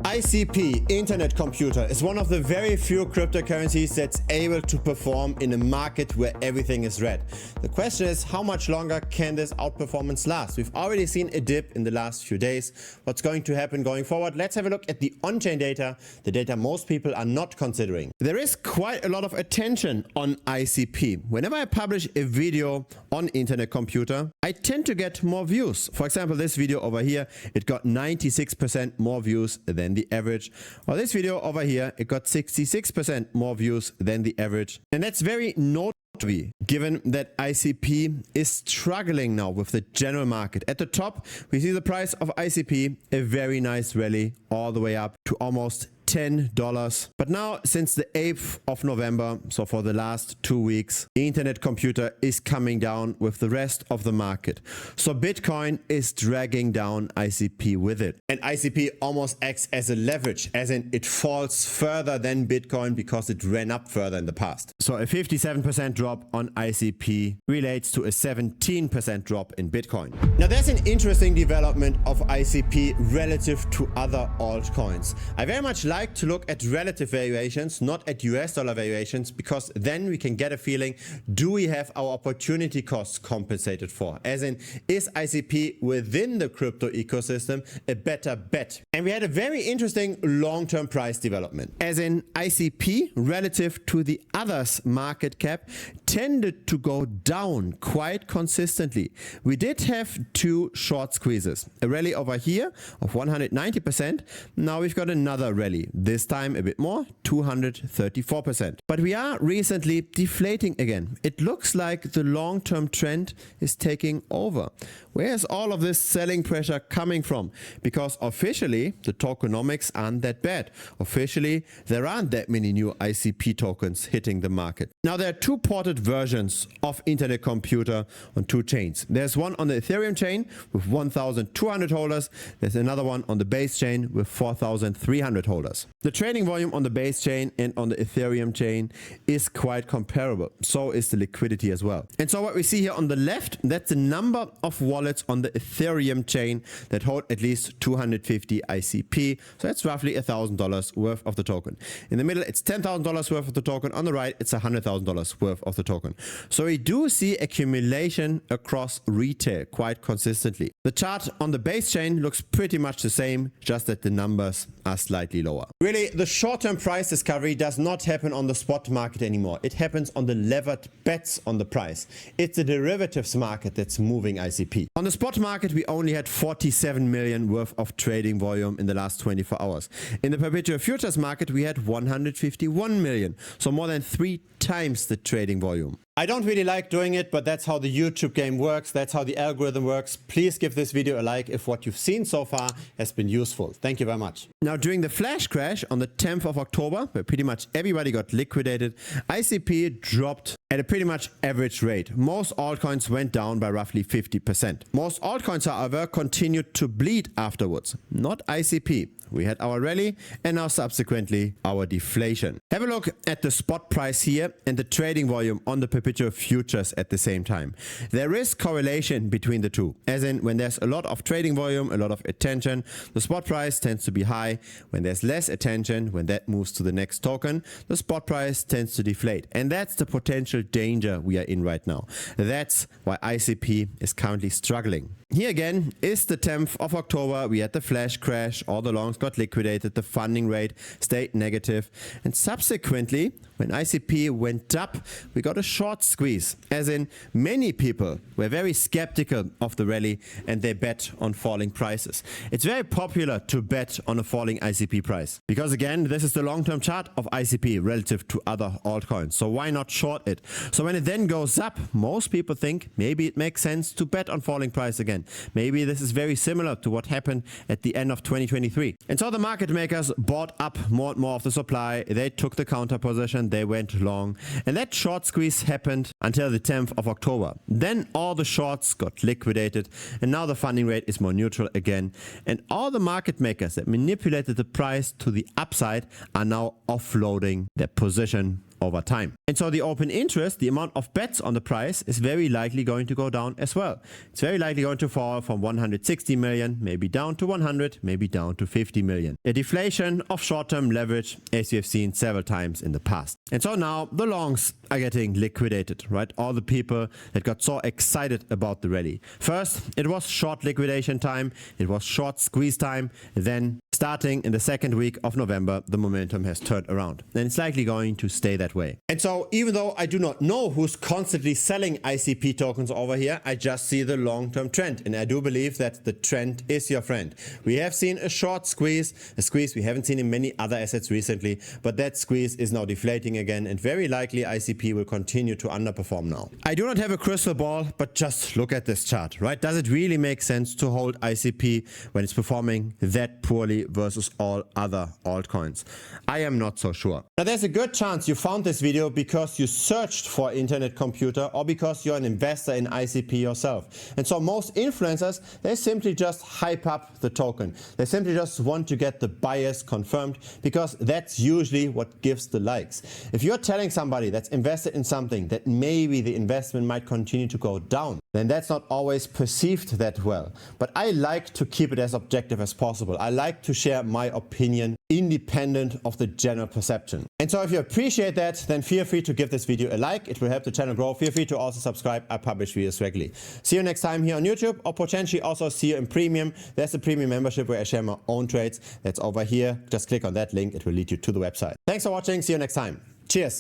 ICP, Internet Computer, is one of the very few cryptocurrencies that's able to perform in a market where everything is red. The question is, how much longer can this outperformance last? We've already seen a dip in the last few days. What's going to happen going forward? Let's have a look at the on-chain data, the data most people are not considering. There is quite a lot of attention on ICP. Whenever I publish a video on Internet Computer, I tend to get more views. For example, this video over here, it got 96% more views than the average. Or this video over here, it got 66% more views than the average. And that's very noteworthy, given that ICP is struggling now with the general market. At the top, we see the price of ICP, a very nice rally all the way up to almost $10. But now, since the 8th of November, so for the last 2 weeks, the Internet Computer is coming down with the rest of the market. So Bitcoin is dragging down ICP with it. And ICP almost acts as a leverage, as in it falls further than Bitcoin because it ran up further in the past. So a 57% drop on ICP relates to a 17% drop in Bitcoin. Now there's an interesting development of ICP relative to other altcoins. I very much like to look at relative valuations, not at US dollar valuations, because then we can get a feeling, do we have our opportunity costs compensated for? As in, is ICP within the crypto ecosystem a better bet? And we had a very interesting long-term price development. As in, ICP relative to the others market cap tended to go down quite consistently. We did have two short squeezes, a rally over here of 190%. Now we've got another rally. This time a bit more, 234%. But we are recently deflating again. It looks like the long-term trend is taking over. Where is all of this selling pressure coming from? Because officially, the tokenomics aren't that bad. Officially, there aren't that many new ICP tokens hitting the market. Now, there are two ported versions of Internet Computer on two chains. There's one on the Ethereum chain with 1,200 holders. There's another one on the base chain with 4,300 holders. The trading volume on the base chain and on the Ethereum chain is quite comparable. So is the liquidity as well. And so what we see here on the left, that's the number of wallets on the Ethereum chain that hold at least 250 ICP. So that's roughly $1,000 worth of the token. In the middle, it's $10,000 worth of the token. On the right, it's $100,000 worth of the token. So we do see accumulation across retail quite consistently. The chart on the base chain looks pretty much the same, just that the numbers are slightly lower. Really, the short-term price discovery does not happen on the spot market anymore. It happens on the levered bets on the price. It's the derivatives market that's moving ICP. On the spot market, we only had 47 million worth of trading volume in the last 24 hours. In the perpetual futures market, we had 151 million, so more than 3 times the trading volume. I don't really like doing it, but that's how the YouTube game works. That's how the algorithm works. Please give this video a like if what you've seen so far has been useful. Thank you very much. Now, during the flash crash on the 10th of October, where pretty much everybody got liquidated, ICP dropped at a pretty much average rate. Most altcoins went down by roughly 50%. Most altcoins, however, continued to bleed afterwards. Not ICP. We had our rally and now subsequently our deflation. Have a look at the spot price here and the trading volume on the perpetual futures at the same time. There is correlation between the two, as in when there's a lot of trading volume, a lot of attention, the spot price tends to be high. When there's less attention, when that moves to the next token, the spot price tends to deflate. And that's the potential danger we are in right now. That's why ICP is currently struggling. Here again is the 10th of October. We had the flash crash, all the longs got liquidated, the funding rate stayed negative, and subsequently, when ICP went up, we got a short squeeze, as in many people were very skeptical of the rally and they bet on falling prices. It's very popular to bet on a falling ICP price because, again, this is the long-term chart of ICP relative to other altcoins. So why not short it? So when it then goes up, most people think maybe it makes sense to bet on falling price again. Maybe this is very similar to what happened at the end of 2023. And so the market makers bought up more and more of the supply. They took the counter position. They went long. And that short squeeze happened until the 10th of October. Then all the shorts got liquidated. And now the funding rate is more neutral again. And all the market makers that manipulated the price to the upside are now offloading their position over time. And so the open interest, the amount of bets on the price, is very likely going to go down as well. It's very likely going to fall from 160 million, maybe down to 100, maybe down to 50 million. A deflation of short-term leverage, as we have seen several times in the past. And so now the longs are getting liquidated, right? All the people that got so excited about the rally. First, it was short liquidation time. It was short squeeze time. Then starting in the second week of November, the momentum has turned around, and it's likely going to stay that way. And so even though I do not know who's constantly selling ICP tokens over here, I just see the long-term trend, and I do believe that the trend is your friend. We have seen a short squeeze, a squeeze we haven't seen in many other assets recently, but that squeeze is now deflating again, and very likely ICP will continue to underperform now. I do not have a crystal ball, but just look at this chart, right? Does it really make sense to hold ICP when it's performing that poorly versus all other altcoins? I am not so sure. Now there's a good chance you found this video because you searched for internet computer or because you're an investor in ICP yourself. And so most influencers, they simply just hype up the token. They simply just want to get the bias confirmed because that's usually what gives the likes. If you're telling somebody that's invested in something that maybe the investment might continue to go down, then that's not always perceived that well. But I like to keep it as objective as possible. I like to share my opinion independent of the general perception. And so if you appreciate that, then feel free to give this video a like. It will help the channel grow. Feel free to also subscribe. I publish videos regularly. See you next time here on YouTube, or potentially also see you in Premium. There's a Premium membership where I share my own trades. That's over here. Just click on that link. It will lead you to the website. Thanks for watching. See you next time. Cheers.